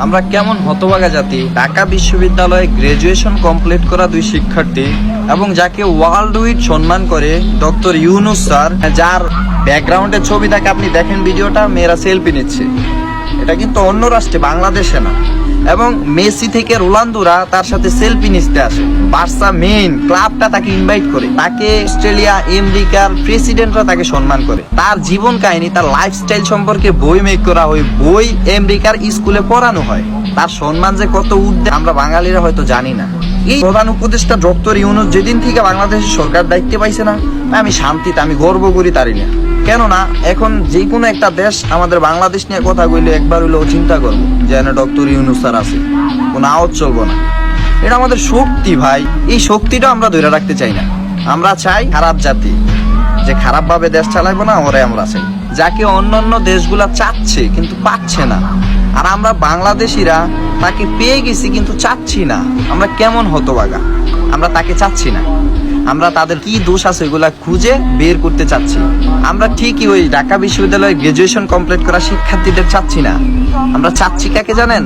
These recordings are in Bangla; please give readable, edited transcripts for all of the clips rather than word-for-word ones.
আমরা কেমন হতভাগা জাতি। ঢাকা বিশ্ববিদ্যালয়ে গ্রাজুয়েশন কমপ্লিট করা দুই শিক্ষার্থী এবং যাকে ওয়ার্ল্ড উইড সম্মান করে ডক্টর ইউনুস স্যার, যার ব্যাকগ্রাউন্ডের ছবি থাকে আপনি দেখেন ভিডিওটা, মেয়েরা সেলফি নিচ্ছে। এটা কিন্তু অন্য রাষ্ট্রে, বাংলাদেশে না। এবং মেসি থেকে রোনালদোরা তার সাথে সেলফি নিতে আসে। বার্সা মেইন ক্লাবটা তাকে ইনভাইট করে, তাকে অস্ট্রেলিয়া আমেরিকার প্রেসিডেন্টরা তাকে সম্মান করে। তার জীবন কাহিনী, তার লাইফস্টাইল সম্পর্কে বই মেক করা হয়, বই আমেরিকার স্কুলে পড়ানো হয়। তার সম্মান যে কত ঊর্ধ্বে আমরা বাঙালিরা হয়তো জানি না। এই প্রধান উপদেষ্টা ডক্টর ইউনুস যেদিন থেকে বাংলাদেশের সরকার দায়িত্বে পাইছে না, আমি শান্তিতে, আমি গর্ব করি তারই না। কেননা এখন যে কোনো একটা দেশ আমাদের বাংলাদেশ নিয়ে কথা কইলে একবার হইলেও চিন্তা করবো যে ডক্টর ইউনুস স্যার আছে, কোনো আওয়াজ চলবো না। এটা আমাদের শক্তি ভাই, এই শক্তিটা আমরা ধরে রাখতে চাই না। আমরা চাই খারাপ জাতি, যে খারাপ ভাবে দেশ চালাইবো না, ওরাই আমরা চাই, যাকে অন্যান্য দেশগুলা চাচ্ছে কিন্তু পাচ্ছে না। আর আমরা বাংলাদেশিরা তাকে পেয়ে গেছি কিন্তু চাচ্ছি না। আমরা কেমন হতভাগা, আমরা তাকে চাচ্ছি না। আমরা তাদের কি দোষ আছে ওইগুলা খুঁজে বের করতে চাচ্ছি। আমরা ঠিকই ওই ঢাকা বিশ্ববিদ্যালয়ে গ্রাজুয়েশন কমপ্লিট করা শিক্ষার্থীদের চাচ্ছি না। আমরা চাচ্ছি কাকে জানেন?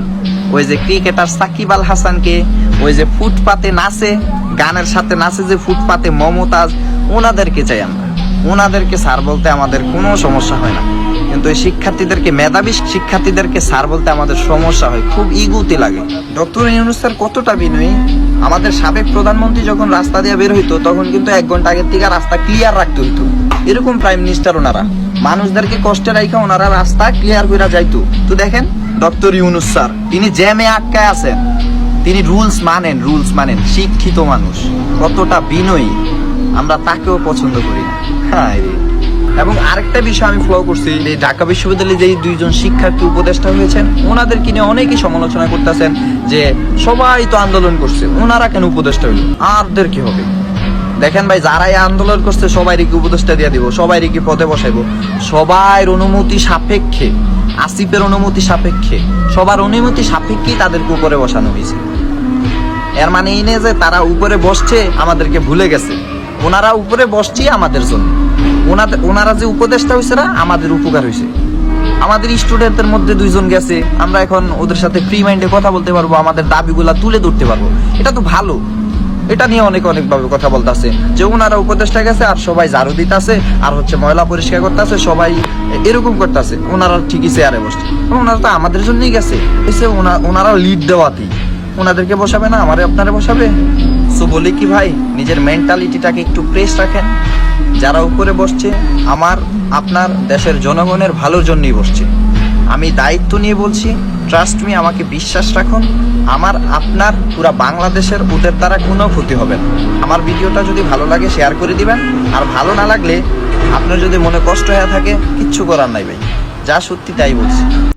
ওই যে ক্রিকেটার সাকিব আল হাসানকে, ওই যে ফুটপাতে নাচে, গানের সাথে নাচে যে ফুটপাতে মমতাজ, ওনাদেরকে চাই আমরা। ওনাদেরকে স্যার বলতে আমাদের কোনো সমস্যা হয় না, কিন্তু এই শিক্ষার্থীদেরকে, মেধাবী শিক্ষার্থীদেরকে স্যার বলতে আমাদের সমস্যা হয়, খুব ইগুতে লাগে। ডক্টর ইউনুস স্যার কতটা বিনয়ী। আমাদের সাবেক প্রধানমন্ত্রী যখন রাস্তা দিয়ে বের হইতো তখন কিন্তু 1 ঘন্টা আগের থেকে রাস্তা ক্লিয়ার রাখতে হইতো। এরকম প্রাইম মিনিস্টার ওনারা, মানুষদেরকে কষ্টে রাখা ওনারা রাস্তা ক্লিয়ার করে যাইতো। তো দেখেন ডক্টর ইউনুস স্যার, তিনি জ্যামে আটকায় আছেন, তিনি রুলস মানেন, শিক্ষিত মানুষ, কতটা বিনয়ী। আমরা তাকেও পছন্দ করি না। হ্যাঁ, এবং আরেকটা বিষয় আমি ফলো করছি, এই ঢাকা বিশ্ববিদ্যালয়ে যে 2জন শিক্ষার্থী উপদেষ্টা হয়েছেন, ওনাদেরকে নিয়ে অনেকেই সমালোচনা করতেছেন যে সবাই তো আন্দোলন করছে, ওনারা কেন উপদেষ্টা হইল, আরদের কি হবে? দেখেন ভাই, যারাই আন্দোলন করছে সবাইকে উপদেষ্টা দিয়ে দিব, সবাইকে পদে বসাইবো, সবার অনুমতি সাপেক্ষে, আসিফের অনুমতি সাপেক্ষে, সবার অনুমতি সাপেক্ষেই তাদেরকে উপরে বসানো হয়েছে। এর মানে এই নেই যে তারা উপরে বসছে আমাদেরকে ভুলে গেছে। ওনারা উপরে বসছে আমাদের জন্য। ওনারা যে উপদেষ্টা হয়েছে না, আমাদের উপকার হয়েছে। আমাদের স্টুডেন্টদের মধ্যে 2জন গেছে, আমরা এখন ওদের সাথে ফ্রি মাইন্ডে কথা বলতে পারবো, আমাদের দাবিগুলা তুলে ধরতে পারবো। এটা তো ভালো। এটা নিয়ে অনেক ভাবে কথা বলতেছে যে ওনারা উপদেষ্টা গেছে আর সবাই ঝাড়ু দিতেছে আর ময়লা পরিষ্কার করতেছে, সবাই এরকম করতেছে, ওনারা ঠিকই চেয়ারে বসছে। ওনারা তো আমাদের জন্যই গেছে, ওনারা লিড দেওয়াতেই ওনাদেরকে বসাবে না, আমারে আপনারে বসাবে। সো বলি কি ভাই, নিজের মেন্টালিটিটাকে একটু ফ্রেশ রাখেন। যারা উপরে বসছে আমার আপনার দেশের জনগণের ভালোর জন্যই বসছে। আমি দায়িত্ব নিয়ে বলছি, ট্রাস্ট মি, আমাকে বিশ্বাস রাখুন, আমার আপনার পুরা বাংলাদেশের ওদের দ্বারা কোনো ক্ষতি হবে না। আমার ভিডিওটা যদি ভালো লাগে শেয়ার করে দিবেন, আর ভালো না লাগলে আপনার যদি মনে কষ্ট হয়ে থাকে, কিচ্ছু করার নাই ভাই, যা সত্যি তাই বলছি।